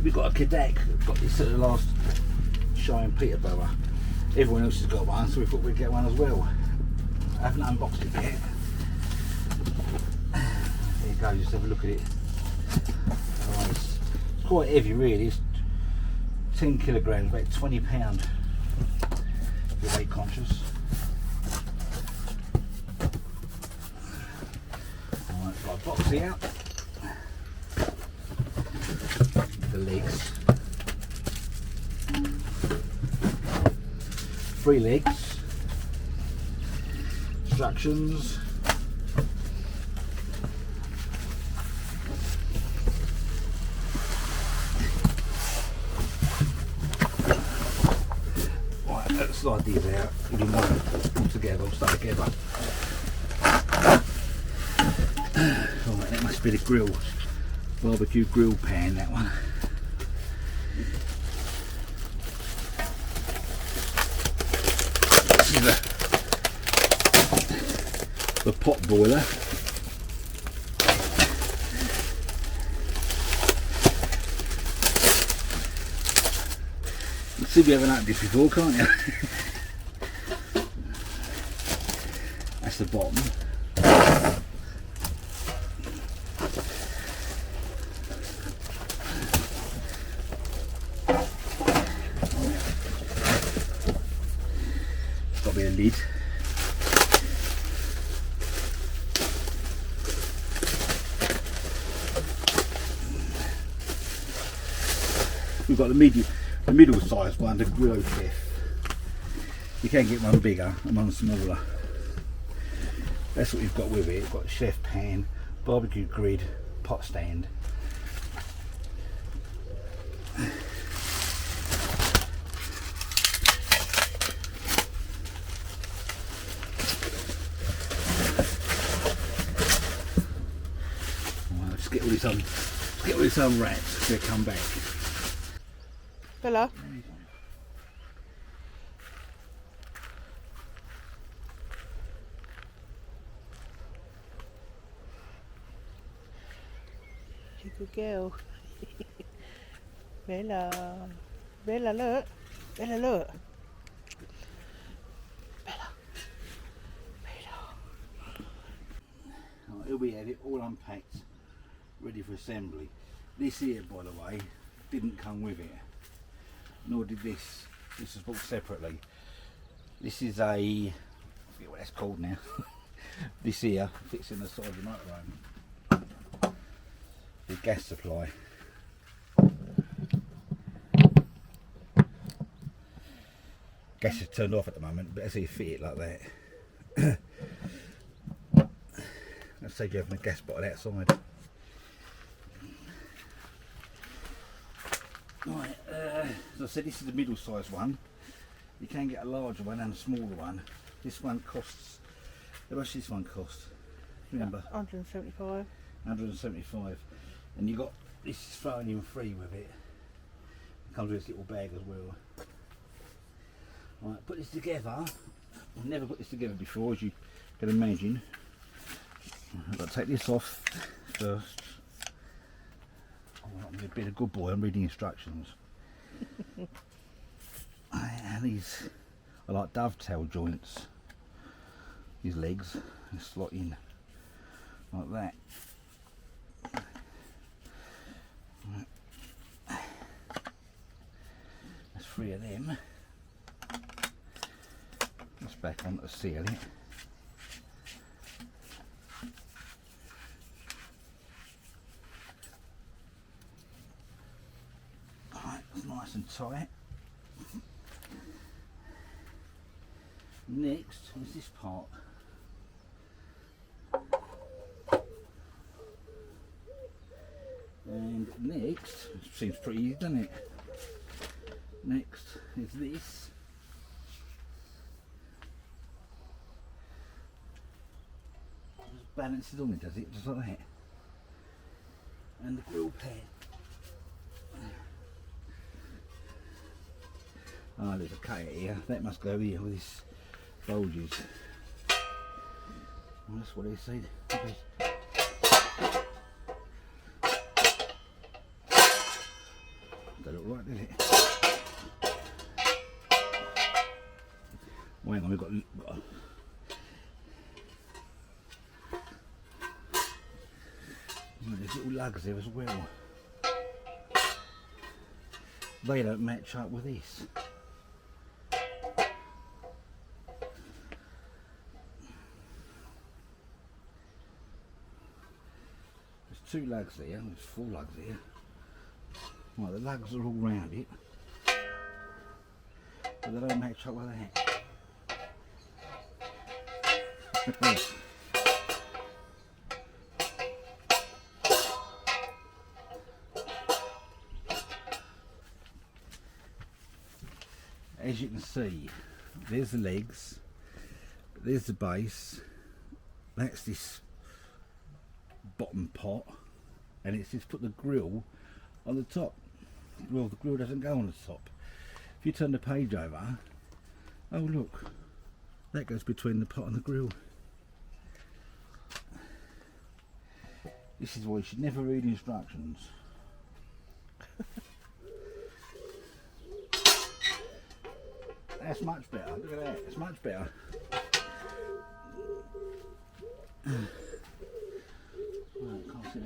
we've got a Cadac. Got this at the last show in Peterborough. Everyone else has got one, so we thought we'd get one as well. I haven't unboxed it yet. There you go, just have a look at it. It's quite heavy really, it's 10 kilograms, about £20 if you're weight conscious. Alright, got a box here. The legs. 3 legs. Instructions. Right, let's slide these out. We do one together, we'll start together. Right, that must be the grill. Barbecue grill pan, that one. This is the pot boiler. You see, we haven't opened this before, can't you? That's the bottom. Got to be a lid. We've got the middle sized one, the Grill Chef. You can get one bigger and one smaller. That's what we've got with it. We've got a chef pan, barbecue grid, pot stand. Well, let's get all this unwrapped. We'll come back. Bella. She's a good girl. Bella. Bella, look. Bella, look. Bella. Bella. Right, here we have it all unpacked, ready for assembly. This here, by the way, didn't come with it. Nor did this. This was bought separately. This is a, I forget what that's called now. This here fits in the side of the motorhome. The gas supply. Gas is turned off at the moment, but as you fit it like that. Let's say you're having a gas bottle outside. Right, as I said, this is the middle sized one. You can get a larger one and a smaller one. This one costs, how much does this one cost? Remember? 175. 175. And you got, this is thrown in free with it. It comes with this little bag as well. Right, put this together. I've never put this together before, as you can imagine. I've got to take this off first. I'm going to be a good boy, I'm reading instructions. And these are like dovetail joints. These legs, they slot in like that. Right. That's 3 of them. That's back on to seal it. Nice and tight. Next is this part. And next, it seems pretty easy, doesn't it? Next is this. Just balances on it, does it? Just like that. And the grill pan. Ah, there's a cutter here. That must go here with these bulges. Well, that's what they say. Okay. 1 Don't look right, does it? Well, hang on, we've got there's little lugs there as well. They don't match up with this. There's 2 lugs there, there's 4 lugs there. Right, the lugs are all round it, but they don't match up with that. As you can see, there's the legs, there's the base, that's this bottom pot, and it's just put the grill on the top. Well, the grill doesn't go on the top. If you turn the page over, oh look, that goes between the pot and the grill. This is why you should never read instructions. That's much better. Look at that. It's much better. Right, can't see it.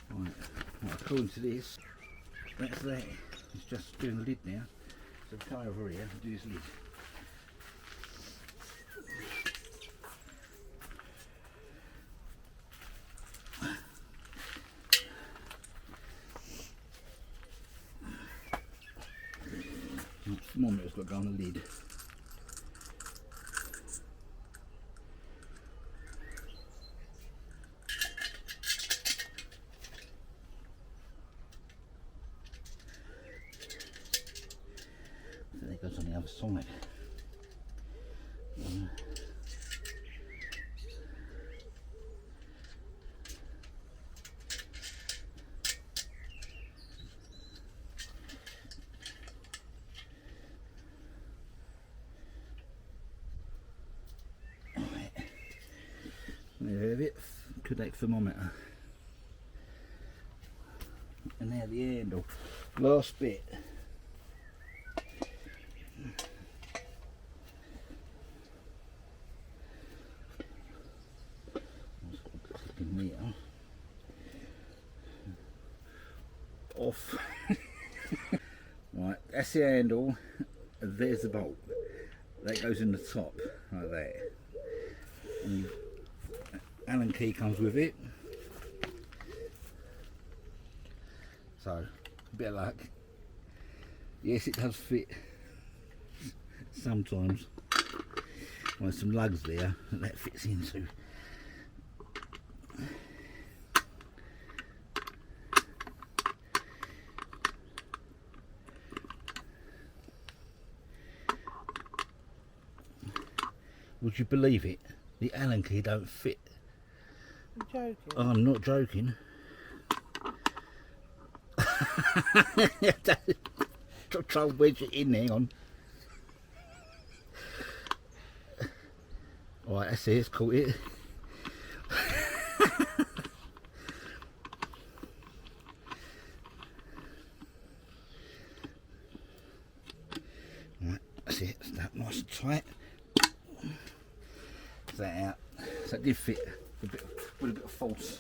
Right, according to this, that's that. It's just doing the lid now. So come over here and do this lid. Thermometer's got to go on the lid. So that goes on the other side. There you have it, Cadac thermometer. And now the handle, last bit. Off. Right, that's the handle, and there's the bolt. That goes in the top, like that. And Allen key comes with it. So, a bit of luck. Yes, it does fit sometimes. Well, there's some lugs there that fits into. Would you believe it? The Allen key don't fit. You're joking. Oh, I'm not joking. Try and wedge it in, hang on. Alright, that's it, it's caught it. Right, that's it, it's that nice and tight. That out. So it did fit with a bit of force.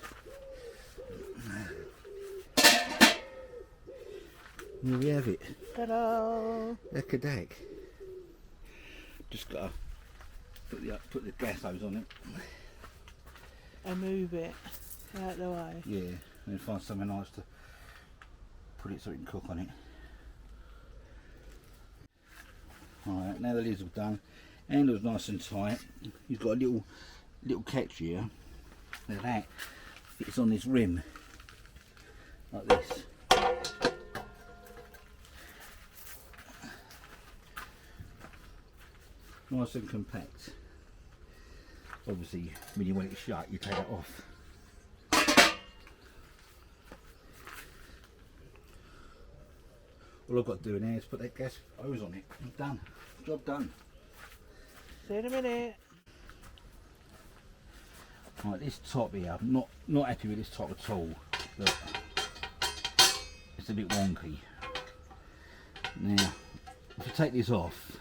Here we have it. Ta-da! A Cadac. Just gotta put the gas hose on it. And move it out the way. Yeah, and then find somewhere nice to put it so we can cook on it. Alright, now the lid's all done. Handle's nice and tight. You've got a little catch here. Now that fits on this rim like this. Nice and compact. Obviously, when you want it shut, you take it off. All I've got to do now is put that gas hose on it. I'm done. Job done. See you in a minute. Right, this top here, I'm not happy with this top at all. Look, it's a bit wonky. Now, if you take this off,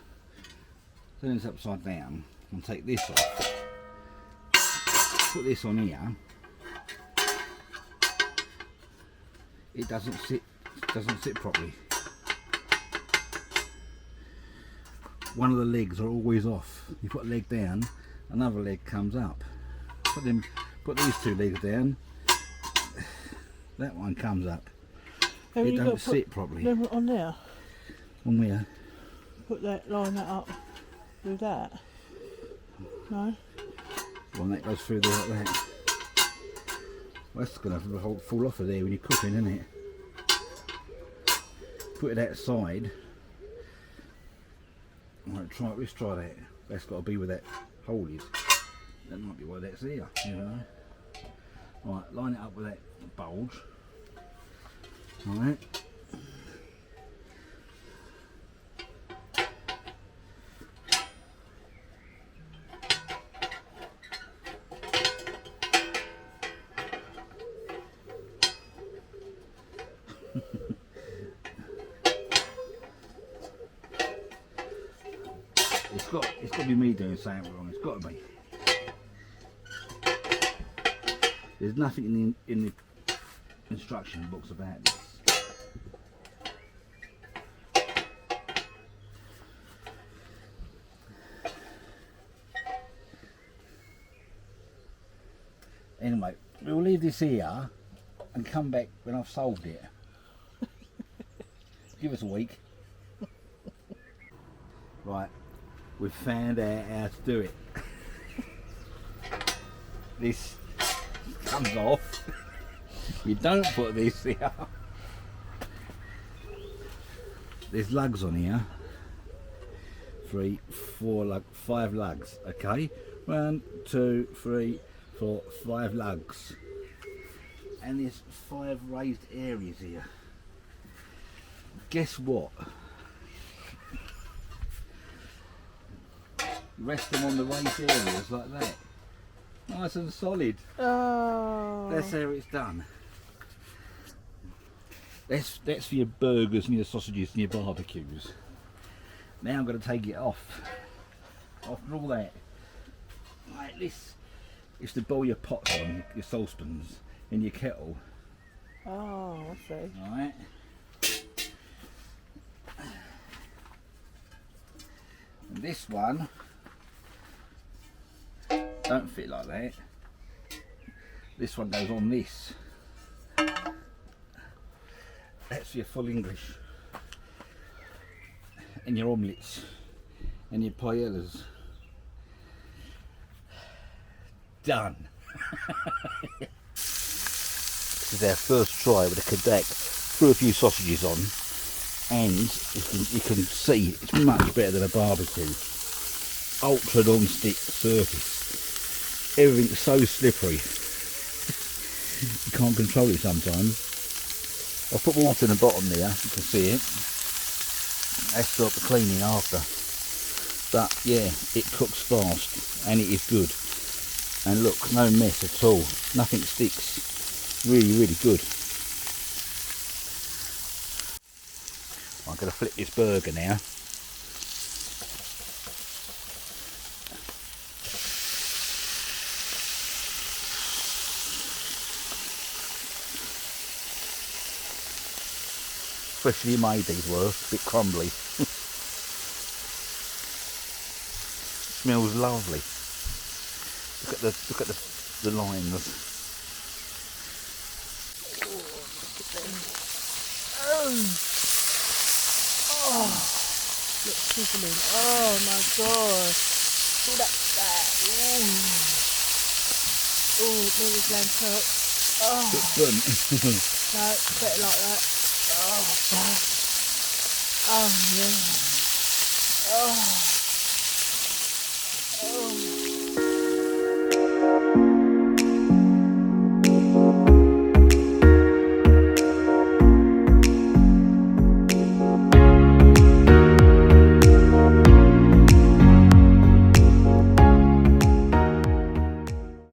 turn this upside down, and take this off, put this on here, it doesn't sit properly. One of the legs are always off. You put a leg down, another leg comes up. Put these two legs down, that one comes up. It don't sit properly. Them on there. On where? Put that, line that up with that. No? Well, that goes through there like that. Well, that's going to fall off of there when you're cooking, isn't it? Put it outside. Right, let's try that. That's got to be where that hole is. That might be why that's there, you know. Right, line it up with that bulge. Right. It's got to be me doing something wrong. It's got to be. There's nothing in the instruction books about this. Anyway, we'll leave this here and come back when I've solved it. Give us a week. Right, we've found out how to do it. This comes off. You don't put this here. There's lugs on here. 3, 4, 5 lugs. Okay, 1, 2, 3, 4, 5 lugs. And there's 5 raised areas here. Guess what? Rest them on the raised areas like that. Nice and solid. Oh. That's how it's done. That's for your burgers and your sausages and your barbecues. Now I'm going to take it off. After all that, like this is to boil your pots on, your saucepans, in your kettle. Oh, I see. Alright. And this one don't fit like that. This one goes on this. That's your full English. And your omelettes. And your paellas. Done. This is our first try with a Cadac. Threw a few sausages on. And you can see it's much better than a barbecue. Ultra non-stick surface. Everything's so slippery. You can't control it sometimes. I've put water in the bottom there, you can see it. That's stop the cleaning after. But yeah, it cooks fast and it is good. And look, no mess at all. Nothing sticks. Really, really good. I'm going to flip this burger now. Freshly made these were, a bit crumbly. Smells lovely. Look at the lines. Oh, look sizzling. Oh my god. Pull that back. Oh, maybe lamb chop. Oh. It's burnt. No, better like that. Oh, God. Oh, yeah. Oh. Oh.